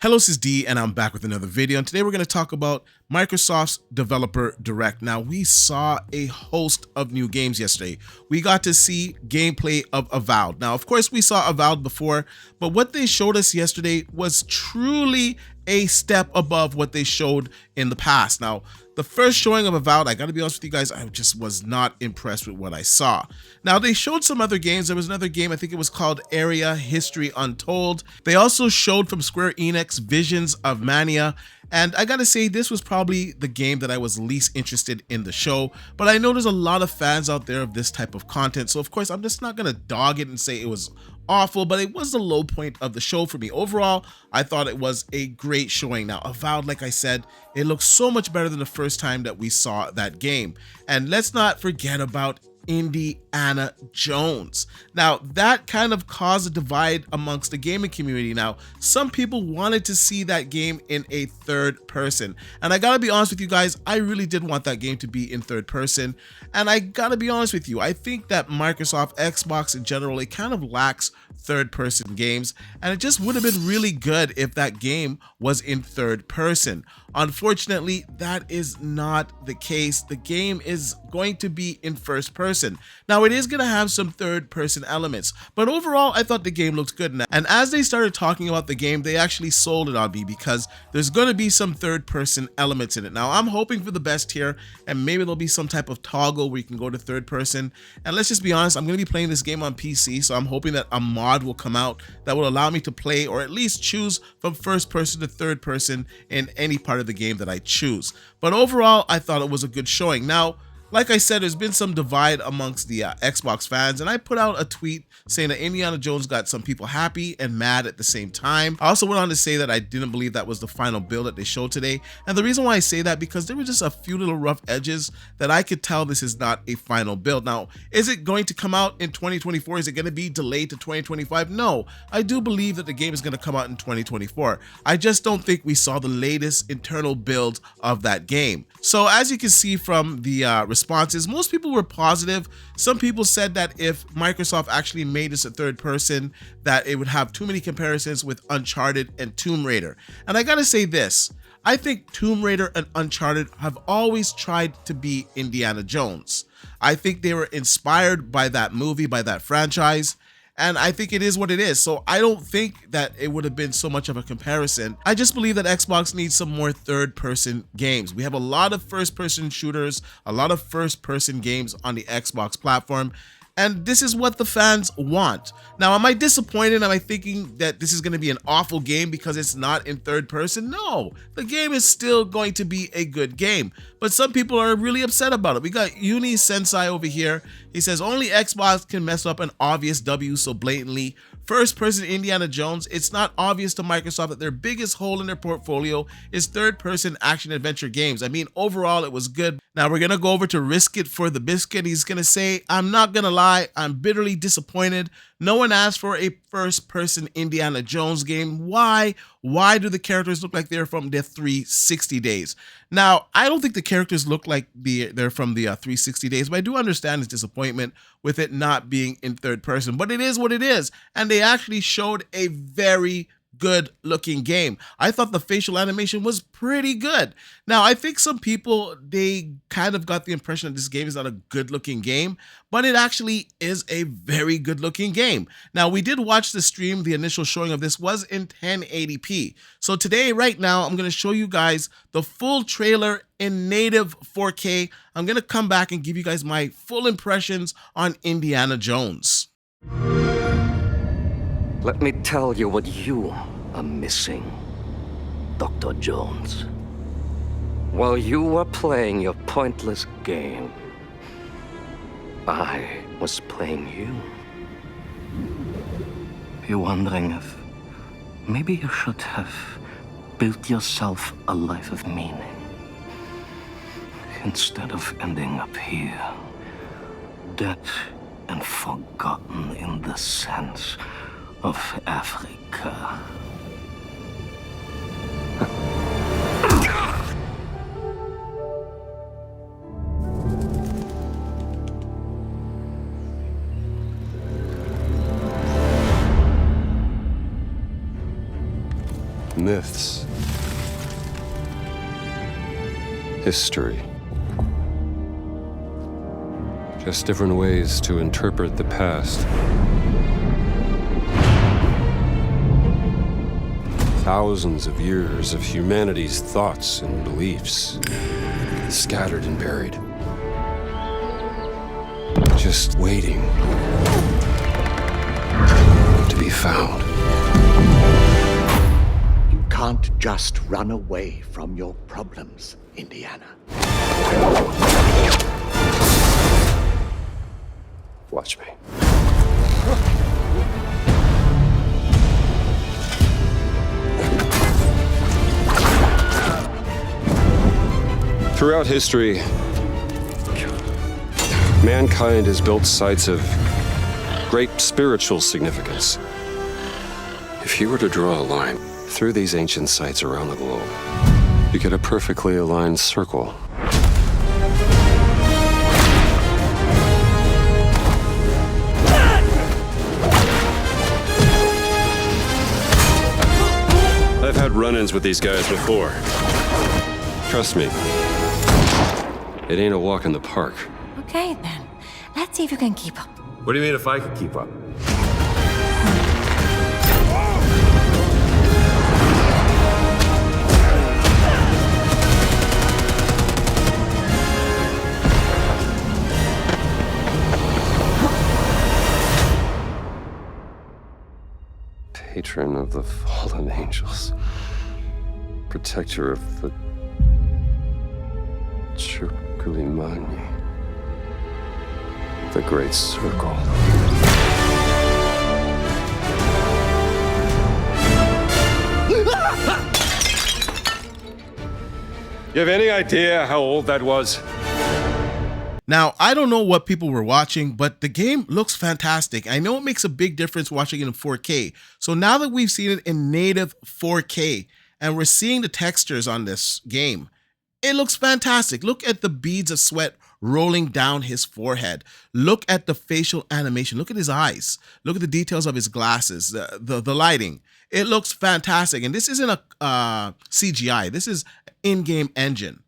Hello, this is D, and I'm back with another video. And today we're going to talk about Microsoft's Developer Direct. Now, we saw a host of new games yesterday. We got to see gameplay of Avowed. Now, of course, we saw Avowed before, but what they showed us yesterday was truly a step above what they showed in the past. Now, the first showing of Avowed, I gotta be honest with you guys, I just was not impressed with what I saw. Now, they showed some other games. There was another game, I think it was called Area History Untold. They also showed from Square Enix Visions of Mania. And I gotta say, this was probably the game that I was least interested in the show, but I know there's a lot of fans out there of this type of content. So of course, I'm just not gonna dog it and say it was awful, but it was the low point of the show for me. Overall, I thought it was a great showing. Now, Avowed, like I said, it looks so much better than the first time that we saw that game. And let's not forget about Indiana Jones. Now, that kind of caused a divide amongst the gaming community. Now, some people wanted to see that game in a third person. And I gotta be honest with you guys, I really did want that game to be in third person. And I gotta be honest with you, I think that Microsoft, Xbox in general, it kind of lacks third person games. And it just would have been really good if that game was in third person. Unfortunately, that is not the case. The game is going to be in first person. Now, it is going to have some third person elements, but overall, I thought the game looked good. And as they started talking about the game, they actually sold it on me because there's going to be some third person elements in it. Now, I'm hoping for the best here, and maybe there'll be some type of toggle where you can go to third person. And let's just be honest, I'm going to be playing this game on PC, so I'm hoping that a mod will come out that will allow me to play or at least choose from first person to third person in any part of the game that I choose. But overall, I thought it was a good showing. Now, like I said, there's been some divide amongst the Xbox fans, and I put out a tweet saying that Indiana Jones got some people happy and mad at the same time. I also went on to say that I didn't believe that was the final build that they showed today, and the reason why I say that, because there were just a few little rough edges that I could tell this is not a final build. Now, is it going to come out in 2024? Is it going to be delayed to 2025? No, I do believe that the game is going to come out in 2024. I just don't think we saw the latest internal build of that game. So as you can see from the responses, most people were positive. Some people said that if Microsoft actually made this a third person, that it would have too many comparisons with Uncharted and Tomb Raider. And I gotta say this, I think Tomb Raider and Uncharted have always tried to be Indiana Jones. I think they were inspired by that movie, by that franchise. And I think it is what it is. So I don't think that it would have been so much of a comparison. I just believe that Xbox needs some more third-person games. We have a lot of first-person shooters, a lot of first-person games on the Xbox platform. And this is what the fans want. Now, am I disappointed? Am I thinking that this is going to be an awful game because it's not in third person? No, the game is still going to be a good game. But some people are really upset about it. We got Uni Sensei over here. He says only Xbox can mess up an obvious W so blatantly. First person Indiana Jones, it's not obvious to Microsoft that their biggest hole in their portfolio is third person action adventure games. I mean, overall, it was good. Now we're gonna go over to Risk It for the Biscuit. He's gonna say, I'm not gonna lie, I'm bitterly disappointed. No one asked for a first person Indiana Jones game. Why? Why do the characters look like they're from their 360 days? Now, I don't think the characters look like they're from the 360 days, but I do understand his disappointment with it not being in third person. But it is what it is. And they actually showed a very good looking game. I thought the facial animation was pretty good. Now, I think some people, they kind of got the impression that this game is not a good looking game, but it actually is a very good looking game. Now, we did watch the stream. The initial showing of this was in 1080p. So today, right now, I'm going to show you guys the full trailer in native 4K. I'm going to come back and give you guys my full impressions on Indiana Jones. Let me tell you what you are missing, Dr. Jones. While you were playing your pointless game, I was playing you. You're wondering if maybe you should have built yourself a life of meaning instead of ending up here, dead and forgotten in the sense of Africa. myths, history. Just different ways to interpret the past. Thousands of years of humanity's thoughts and beliefs, scattered and buried. Just waiting to be found. You can't just run away from your problems, Indiana. Watch me. Throughout history, mankind has built sites of great spiritual significance. If you were to draw a line through these ancient sites around the globe, you get a perfectly aligned circle. I've had run-ins with these guys before. Trust me, it ain't a walk in the park. Okay, then. Let's see if you can keep up. What do you mean if I could keep up? Patron of the fallen angels. Protector of the Chukulimani. The Great Circle. You have any idea how old that was? Now, I don't know what people were watching, but the game looks fantastic. I know it makes a big difference watching it in 4K. So now that we've seen it in native 4K and we're seeing the textures on this game, it looks fantastic. Look at the beads of sweat rolling down his forehead. Look at the facial animation. Look at his eyes. Look at the details of his glasses, the lighting. It looks fantastic. And this isn't a CGI. This is in-game engine.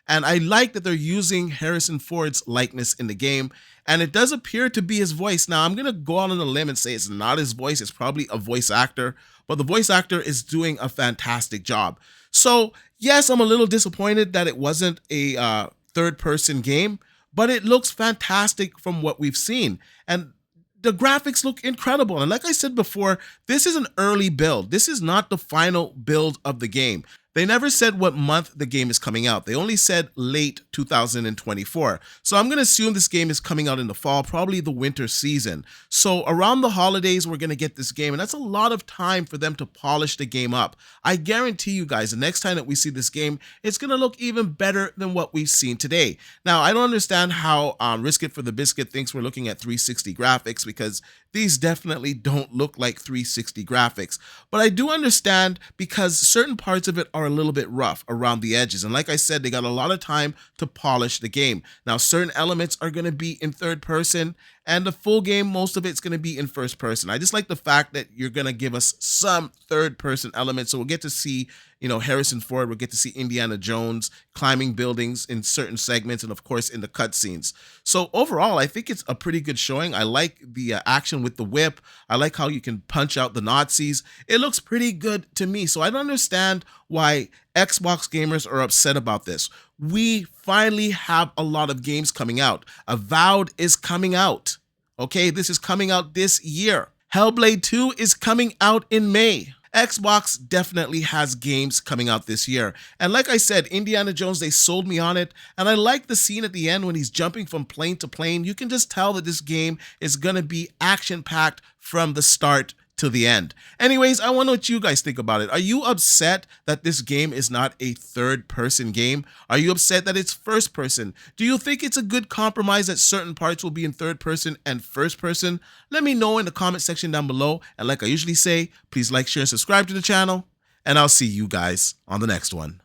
And I like that they're using Harrison Ford's likeness in the game. And it does appear to be his voice. Now, I'm going to go out on a limb and say it's not his voice. It's probably a voice actor. But the voice actor is doing a fantastic job. So, yes, I'm a little disappointed that it wasn't a third-person game. But it looks fantastic from what we've seen. And the graphics look incredible. And like I said before, this is an early build. This is not the final build of the game. They never said what month the game is coming out. They only said late 2024. So I'm going to assume this game is coming out in the fall, probably the winter season. So around the holidays, we're going to get this game. And that's a lot of time for them to polish the game up. I guarantee you guys, the next time that we see this game, it's going to look even better than what we've seen today. Now, I don't understand how Risk It for the Biscuit thinks we're looking at 360 graphics, because these definitely don't look like 360 graphics. But I do understand because certain parts of it are a little bit rough around the edges. And like I said, they got a lot of time to polish the game. Now, certain elements are going to be in third person, and the full game, most of it's going to be in first person. I just like the fact that you're going to give us some third person elements. So we'll get to see, Harrison Ford, we'll get to see Indiana Jones climbing buildings in certain segments, and of course in the cutscenes. So overall, I think it's a pretty good showing. I like the action with the whip. I like how you can punch out the Nazis. It looks pretty good to me. So I don't understand why Xbox gamers are upset about this. We finally have a lot of games coming out. Avowed is coming out. Okay, this is coming out this year. Hellblade 2 is coming out in May. Xbox definitely has games coming out this year. And like I said, Indiana Jones, they sold me on it. And I like the scene at the end when he's jumping from plane to plane. You can just tell that this game is going to be action-packed from the start to the end. Anyways, I want to know what you guys think about it. Are you upset that this game is not a third-person game? Are you upset that it's first-person? Do you think it's a good compromise that certain parts will be in third-person and first-person? Let me know in the comment section down below. And like I usually say, please like, share, and subscribe to the channel. And I'll see you guys on the next one.